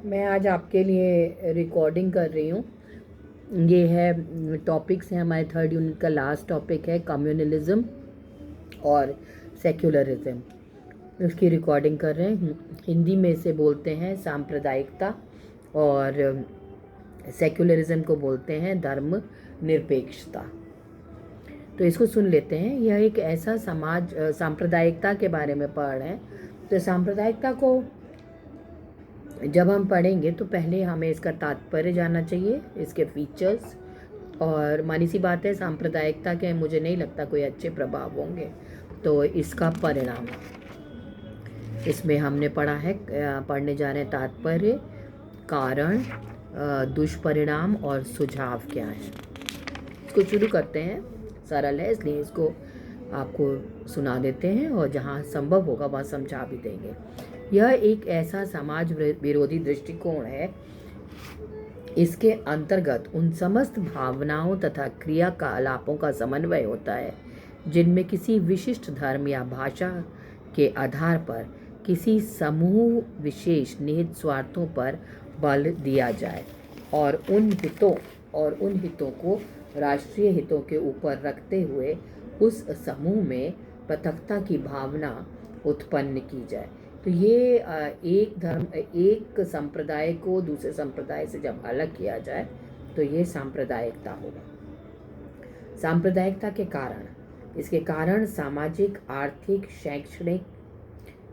मैं आज आपके लिए रिकॉर्डिंग कर रही हूँ। ये है टॉपिक्स हैं हमारे थर्ड यूनिट का लास्ट टॉपिक है कम्युनलिज्म और सेक्युलरिज्म। उसकी रिकॉर्डिंग कर रहे हैं। हिंदी में इसे बोलते हैं सांप्रदायिकता और सेक्युलरिज्म को बोलते हैं धर्म निरपेक्षता। तो इसको सुन लेते हैं। यह एक ऐसा समाज सांप्रदायिकता के बारे में पढ़ रहे हैं। तो सांप्रदायिकता को जब हम पढ़ेंगे तो पहले हमें इसका तात्पर्य जानना चाहिए, इसके फीचर्स। और मानी सी बात है, सांप्रदायिकता के मुझे नहीं लगता कोई अच्छे प्रभाव होंगे। तो इसका परिणाम इसमें हमने पढ़ा है। पढ़ने जा रहे हैं तात्पर्य, कारण, दुष्परिणाम और सुझाव क्या है। इसको शुरू करते हैं। सरल है इसलिए इसको आपको सुना देते हैं और जहाँ संभव होगा वहाँ समझा भी देंगे। यह एक ऐसा समाज विरोधी दृष्टिकोण है। इसके अंतर्गत उन समस्त भावनाओं तथा क्रियाकलापों का समन्वय होता है जिनमें किसी विशिष्ट धर्म या भाषा के आधार पर किसी समूह विशेष निहित स्वार्थों पर बल दिया जाए और उन हितों को राष्ट्रीय हितों के ऊपर रखते हुए उस समूह में पृथकता की भावना उत्पन्न की जाए। तो ये एक संप्रदाय को दूसरे संप्रदाय से जब अलग किया जाए तो ये सांप्रदायिकता होगा। सांप्रदायिकता के कारण, इसके कारण सामाजिक, आर्थिक, शैक्षणिक,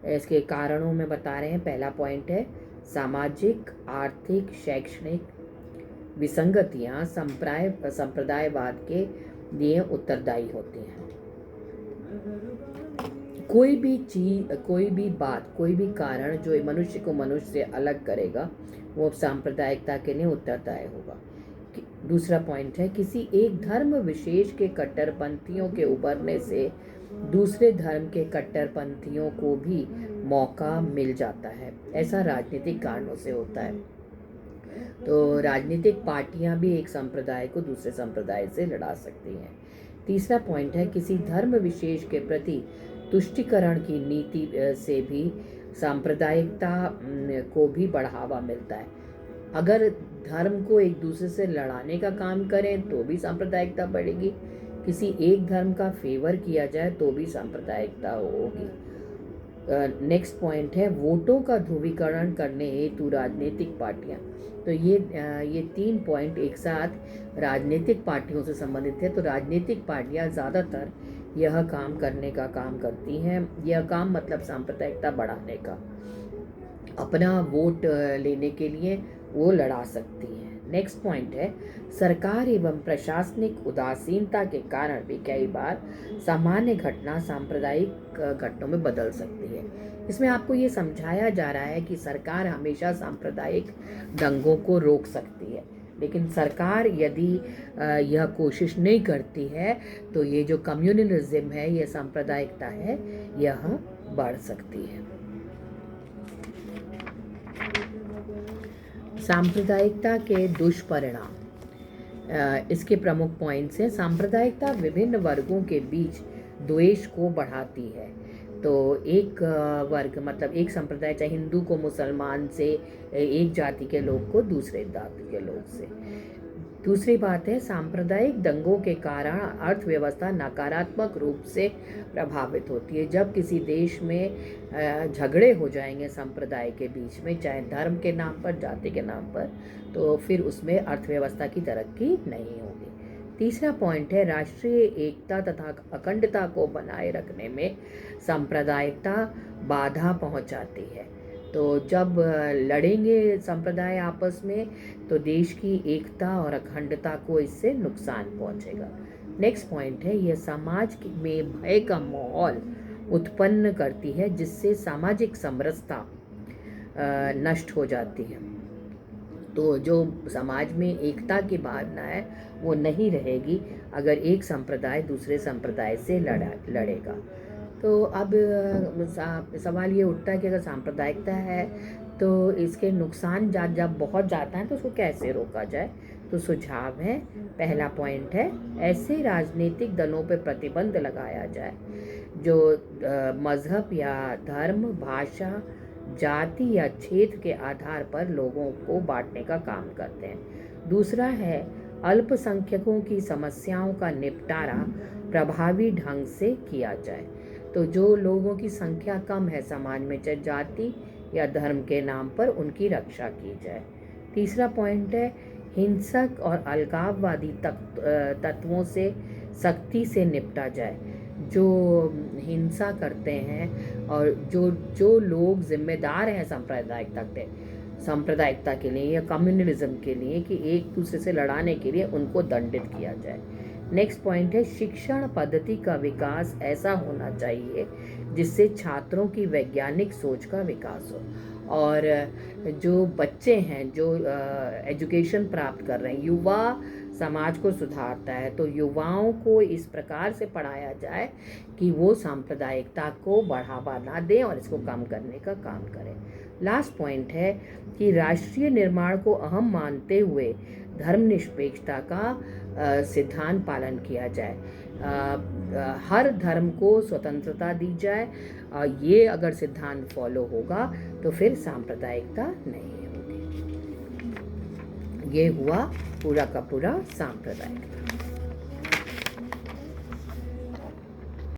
इसके कारणों में बता रहे हैं। पहला पॉइंट है सामाजिक, आर्थिक, शैक्षणिक विसंगतियां संप्रदायवाद के लिए उत्तरदायी होती हैं। कोई भी चीज, कोई भी बात, कोई भी कारण जो मनुष्य को मनुष्य से अलग करेगा वो सांप्रदायिकता के लिए उत्तरदायी होगा। दूसरा पॉइंट है किसी एक धर्म विशेष के कट्टरपंथियों के उभरने से दूसरे धर्म के कट्टरपंथियों को भी मौका मिल जाता है। ऐसा राजनीतिक कारणों से होता है। तो राजनीतिक पार्टियां भी एक संप्रदाय को दूसरे संप्रदाय से लड़ा सकती हैं। तीसरा पॉइंट है किसी धर्म विशेष के प्रति तुष्टिकरण की नीति से भी सांप्रदायिकता को भी बढ़ावा मिलता है। अगर धर्म को एक दूसरे से लड़ाने का काम करें तो भी सांप्रदायिकता बढ़ेगी। किसी एक धर्म का फेवर किया जाए तो भी सांप्रदायिकता होगी। नेक्स्ट पॉइंट है वोटों का ध्रुवीकरण करने हेतु राजनीतिक पार्टियां। तो ये 3 पॉइंट एक साथ राजनीतिक पार्टियों से संबंधित है। तो राजनीतिक पार्टियां ज़्यादातर यह काम करने का काम करती हैं। यह काम मतलब सांप्रदायिकता बढ़ाने का, अपना वोट लेने के लिए वो लड़ा सकती हैं। नेक्स्ट पॉइंट है सरकार एवं प्रशासनिक उदासीनता के कारण भी कई बार सामान्य घटना सांप्रदायिक घटनाओं में बदल सकती है। इसमें आपको ये समझाया जा रहा है कि सरकार हमेशा सांप्रदायिक दंगों को रोक सकती है, लेकिन सरकार यदि यह कोशिश नहीं करती है तो ये जो कम्युनलिज्म है, ये सांप्रदायिकता है, यह बढ़ सकती है। सांप्रदायिकता के दुष्परिणाम, इसके प्रमुख पॉइंट्स हैं। सांप्रदायिकता विभिन्न वर्गों के बीच द्वेष को बढ़ाती है। तो एक वर्ग मतलब एक संप्रदाय, चाहे हिंदू को मुसलमान से, एक जाति के लोग को दूसरे जाति के लोग से। दूसरी बात है सांप्रदायिक दंगों के कारण अर्थव्यवस्था नकारात्मक रूप से प्रभावित होती है। जब किसी देश में झगड़े हो जाएंगे संप्रदाय के बीच में, चाहे धर्म के नाम पर, जाति के नाम पर, तो फिर उसमें अर्थव्यवस्था की तरक्की नहीं होगी। तीसरा पॉइंट है राष्ट्रीय एकता तथा अखंडता को बनाए रखने में सांप्रदायिकता बाधा पहुंचाती है। तो जब लड़ेंगे संप्रदाय आपस में तो देश की एकता और अखंडता को इससे नुकसान पहुंचेगा। नेक्स्ट पॉइंट है यह समाज में भय का माहौल उत्पन्न करती है जिससे सामाजिक समरसता नष्ट हो जाती है। तो जो समाज में एकता की भावना है वो नहीं रहेगी अगर एक संप्रदाय दूसरे संप्रदाय से लड़ेगा। तो अब सवाल ये उठता है कि अगर सांप्रदायिकता है तो इसके नुकसान जब बहुत जाता है तो उसको कैसे रोका जाए। तो सुझाव है, पहला पॉइंट है ऐसे राजनीतिक दलों पर प्रतिबंध लगाया जाए जो मजहब या धर्म, भाषा जाति या क्षेत्र के आधार पर लोगों को बांटने का काम करते हैं। दूसरा है अल्पसंख्यकों की समस्याओं का निपटारा प्रभावी ढंग से किया जाए। तो जो लोगों की संख्या कम है समाज में, चाहे जाति या धर्म के नाम पर, उनकी रक्षा की जाए। तीसरा पॉइंट है हिंसक और अलगाववादी तत्वों से सख्ती से निपटा जाए। जो हिंसा करते हैं और जो लोग जिम्मेदार हैं सांप्रदायिकता के लिए या कम्युनलिज्म के लिए कि एक दूसरे से लड़ाने के लिए, उनको दंडित किया जाए। नेक्स्ट पॉइंट है शिक्षण पद्धति का विकास ऐसा होना चाहिए जिससे छात्रों की वैज्ञानिक सोच का विकास हो। और जो बच्चे हैं जो एजुकेशन प्राप्त कर रहे हैं, युवा समाज को सुधारता है, तो युवाओं को इस प्रकार से पढ़ाया जाए कि वो सांप्रदायिकता को बढ़ावा ना दें और इसको कम करने का काम करें। लास्ट पॉइंट है कि राष्ट्रीय निर्माण को अहम मानते हुए धर्मनिरपेक्षता का सिद्धांत पालन किया जाए। हर धर्म को स्वतंत्रता दी जाए। ये अगर सिद्धांत फॉलो होगा तो फिर सांप्रदायिकता नहीं होगी। ये हुआ पूरा का पूरा सांप्रदायिकता।